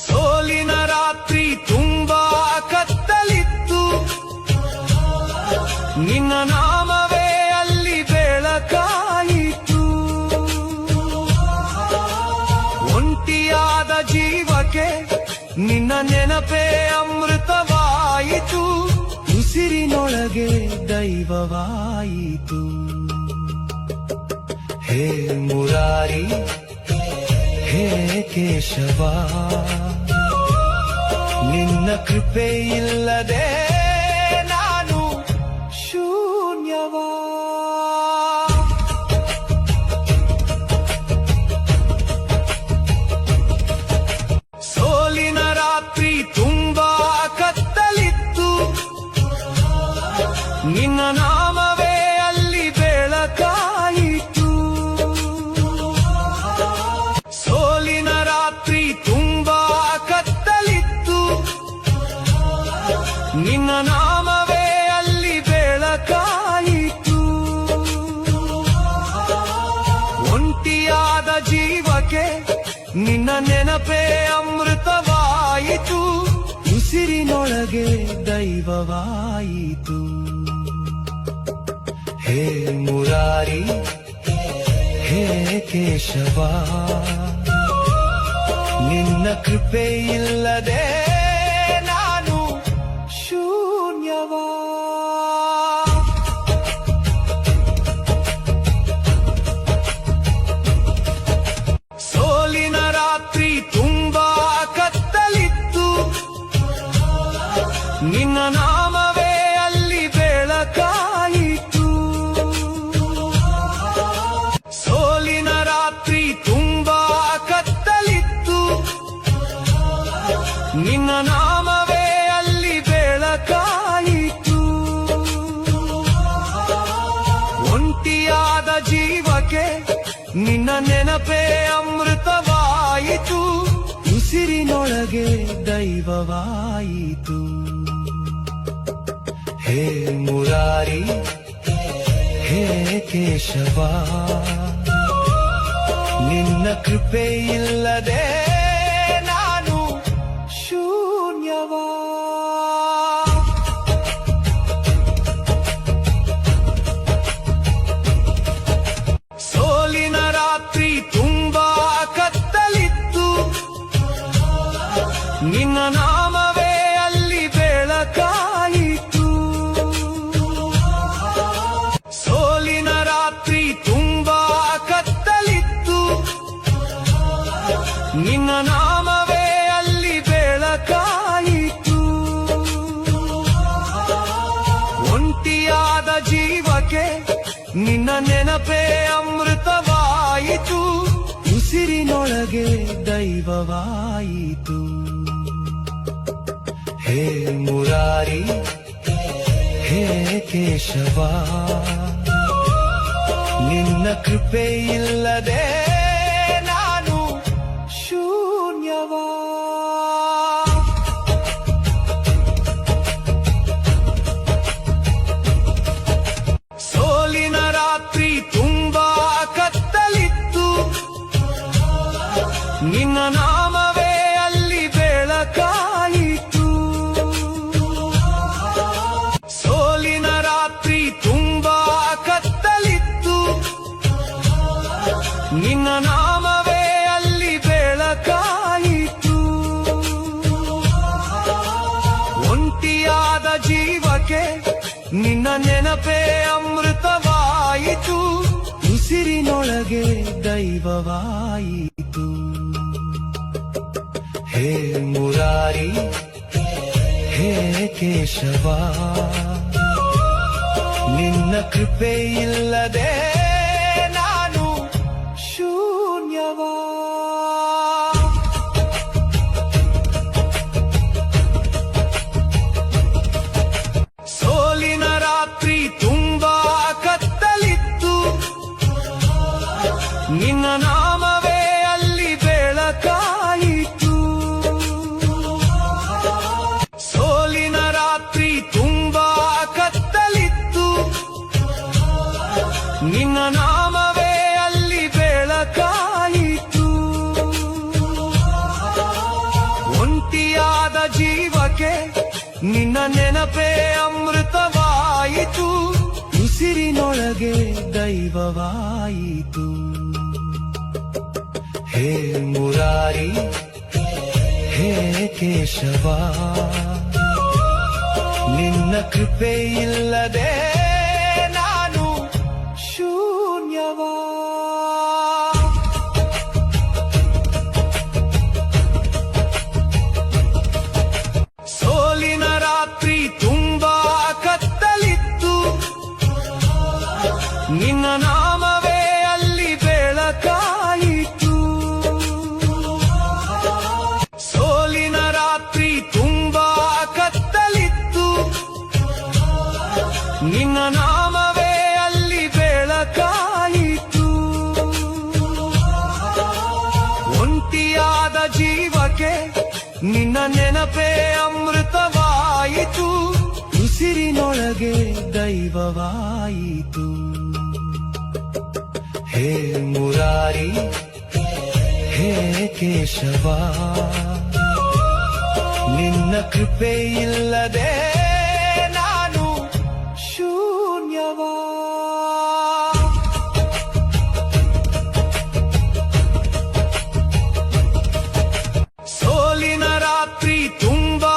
ಸೋಲಿನ ರಾತ್ರಿ ತುಂಬಾ ಕತ್ತಲಿತ್ತು, ನಿನ್ನ ನಾಮವೇ ಅಲ್ಲಿ ಬೆಳಕಾಯಿತು. ಒಂಟಿಯಾದ ಜೀವಕ್ಕೆ ನಿನ್ನ ನೆನಪೇ ಅಮೃತವಾಯಿತು, ಉಸಿರಿನೊಳಗೆ ದೈವವಾಯಿತು. ಹೇ ಮುರಾರಿ, ಹೇ ಕೇಶವ, ನಿನ್ನ ಕೃಪೆ ಇಲ್ಲದೆ ನಾನು ಶೂನ್ಯವಾ. ಸೋಲಿನ ರಾತ್ರಿ ತುಂಬಾ ಕತ್ತಲಿತ್ತು, ನಿನ್ನ ನಾಮವೇ ಅಲ್ಲಿ ಬೆಳಕಾಯಿತು. ಸೋಲಿನ ರಾತ್ರಿ ತುಂಬಾ ಕತ್ತಲಿತ್ತು, ನಿನ್ನ ನಾಮವೇ ಅಲ್ಲಿ ಬೆಳಕಾಯಿತು. ಒಂಟಿಯಾದ ಜೀವಕ್ಕೆ ನಿನ್ನ ನೆನಪೇ ಅಮೃತವಾಯಿತು, ಉಸಿರಿನೊಳಗೆ ದೈವವಾಯಿತು. ಹೇ ಮುರಾರಿ, ಹೇ ಕೇಶವ, ನಿನ್ನ ಕೃಪೆ ಇಲ್ಲದೆ ನಾನು ಶೂನ್ಯವಾ. ಸೋಲಿನ ರಾತ್ರಿ ತುಂಬಾ ಕತ್ತಲಿತ್ತು, ನಿನ್ನ ನಾಮವೇ ಅಲ್ಲಿ ಬೆಳಕಾಯಿತು. ಸೋಲಿನ ರಾತ್ರಿ ತುಂಬಾ ಕತ್ತಲಿತ್ತು, ನಿನ್ನ ನಾಮವೇ ಅಲ್ಲಿ ಬೆಳಕಾಯಿತು. ಒಂಟಿಯಾದ ಜೀವಕ್ಕೆ ನಿನ್ನ ನೆನಪೇ ಅಮೃತವಾಯಿತು, ಉಸಿರಿನೊಳಗೆ ದೈವವಾಯಿತು. ಹೇ ಮುರಾರಿ, ಹೇ ಕೇಶವ, ನಿನ್ನ ಕೃಪೆ ಇಲ್ಲದೆ ನಾನು ಶೂನ್ಯವಾ. ಸೋಲಿನ ರಾತ್ರಿ ತುಂಬಾ ಕತ್ತಲಿತ್ತು, ನಿನ್ನ ನಾಮವೇ ಅಲ್ಲಿ ಬೆಳಕಾಯಿತು. ಸೋಲಿನ ರಾತ್ರಿ ತುಂಬಾ ಕತ್ತಲಿತ್ತು, ನಿನ್ನ ನಾಮವೇ ಅಲ್ಲಿ ಬೆಳಕಾಯಿತು. ಒಂಟಿಯಾದ ಜೀವಕ್ಕೆ ನಿನ್ನ ನೆನಪೇ ಅಮೃತವಾಯಿತು, ಉಸಿರಿನೊಳಗೆ ದೈವವಾಯಿತು. ಹೇ ಮುರಾರಿ, ಹೇ ಕೇಶವ, ನಿನ್ನ ಕೃಪೆ ಇಲ್ಲದೆ ನಾನು ಶೂನ್ಯವಾ. ಸೋಲಿನ ರಾತ್ರಿ ತುಂಬಾ ಕತ್ತಲಿತ್ತು, ನಿನ್ನ ನಾಮವೇ ಅಲ್ಲಿ ಬೆಳಕಾಯಿತು. ಸೋಲಿನ ರಾತ್ರಿ ತುಂಬಾ ಕತ್ತಲಿತ್ತು, ನಿನ್ನ ನಾಮವೇ ಅಲ್ಲಿ ಬೆಳಕಾಯಿತು. ಒಂಟಿಯಾದ ಜೀವಕ್ಕೆ ನಿನ್ನ ನೆನಪೇ ಅಮೃತವಾಯಿತು, ಉಸಿರಿನೊಳಗೆ ದೈವವಾಯಿತು. ಹೇ ಮುರಾರಿ, ಹೇ ಕೇಶವ, ನಿನ್ನ ಕೃಪೆ ಇಲ್ಲದೆ ನಾನು ಶೂನ್ಯವಾ. ಸೋಲಿನ ರಾತ್ರಿ ತುಂಬಾ ಕತ್ತಲಿತ್ತು, ನಿನ್ನ ನಾಮವೇ ಅಲ್ಲಿ ಬೆಳಕಾಯಿತು. ಸೋಲಿನ ರಾತ್ರಿ ತುಂಬಾ ಕತ್ತಲಿತ್ತು, ನಿನ್ನ ಒಂಟಿಯಾದ ಜೀವಕ್ಕೆ ನಿನ್ನ ನೆನಪೇ ಅಮೃತವಾಯಿತು, ಉಸಿರಿನೊಳಗೆ ದೈವವಾಯಿತು. ಹೇ ಮುರಾರಿ, ಹೇ ಕೇಶವ, ನಿನ್ನ ಕೃಪೆ ಇಲ್ಲದೆ ನಾನು ಶೂನ್ಯವಾ. ಸೋಲಿನ ರಾತ್ರಿ ತುಂಬಾ ಕತ್ತಲಿತ್ತು, ನಿನ್ನ ನಾಮವೇ ಅಲ್ಲಿ ಬೆಳಕಾಯಿತು. ಸೋಲಿನ ರಾತ್ರಿ ತುಂಬಾ ಕತ್ತಲಿತ್ತು, ನಿನ್ನ ನಾಮವೇ ಅಲ್ಲಿ ಬೆಳಕಾಯಿತು. ಒಂಟಿಯಾದ ಜೀವಕ್ಕೆ ನಿನ್ನ ನೆನಪೇ ಅಮೃತವಾಯಿತು, ಉಸಿರಿನೊಳಗೆ ದೈವವಾಯಿತು. ಹೇ ಮುರಾರಿ, ಹೇ ಕೇಶವ, ನಿನ್ನ ಕೃಪೆ ಇಲ್ಲದೆ ನಾನು ಶೂನ್ಯವಾ. ಸೋಲಿನ ರಾತ್ರಿ ತುಂಬಾ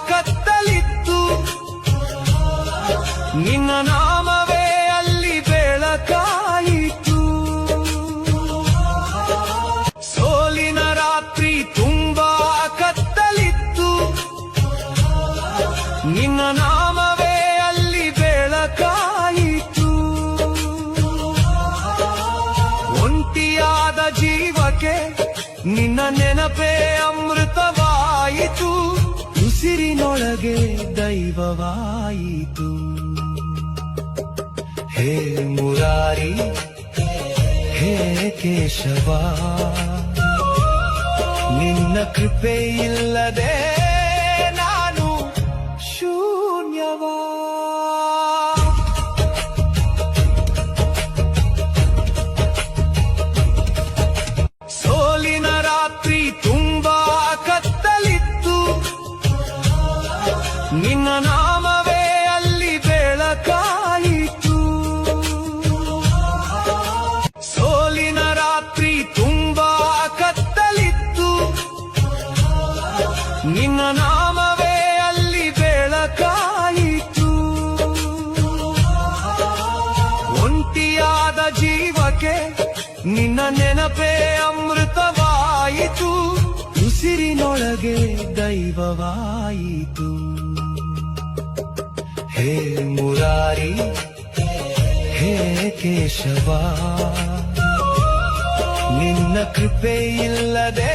ಕತ್ತಲಿತ್ತು, ನಿನ್ನ ನಾಮವೇ ಅಲ್ಲಿ ಬೆಳಕಾಯಿತು. ಸೋಲಿನ ರಾತ್ರಿ ತುಂಬಾ ಕತ್ತಲಿತ್ತು, ನಿನ್ನ ನಾಮವೇ ಅಲ್ಲಿ ಬೆಳಕಾಯಿತು. ಒಂಟಿಯಾದ ಜೀವಕ್ಕೆ ನಿನ್ನ ನೆನಪೇ ಅಮೃತವಾಯಿತು, ಉಸಿರಿನೊಳಗೆ ದೈವವಾಯಿತು. ಹೇ ಮುರಾರಿ, ಹೇ ಕೇಶವ, ನಿನ್ನ ಕೃಪೆ ಇಲ್ಲದೆ ನಾನು ಶೂನ್ಯವಾ. ಸೋಲಿನ ರಾತ್ರಿ ತುಂಬಾ ಕತ್ತಲಿತ್ತು, ನಿನ್ನ ನಾಮವೇ ಅಲ್ಲಿ ಬೆಳಕಾಯಿತು. ಸೋಲಿನ ರಾತ್ರಿ ತುಂಬಾ ಕತ್ತಲಿತ್ತು, ನಿನ್ನ ನಾಮವೇ ಅಲ್ಲಿ ಬೆಳಕಾಯಿತು. ಒಂಟಿಯಾದ ಜೀವಕ್ಕೆ ನಿನ್ನ ನೆನಪೇ ಅಮೃತವಾಯಿತು, ಉಸಿರಿನೊಳಗೆ ದೈವವಾಯಿತು. ಹೇ ಮುರಾರಿ, ಹೇ ಕೇಶವ, ನಿನ್ನ ಕೃಪೆ ಇಲ್ಲದೆ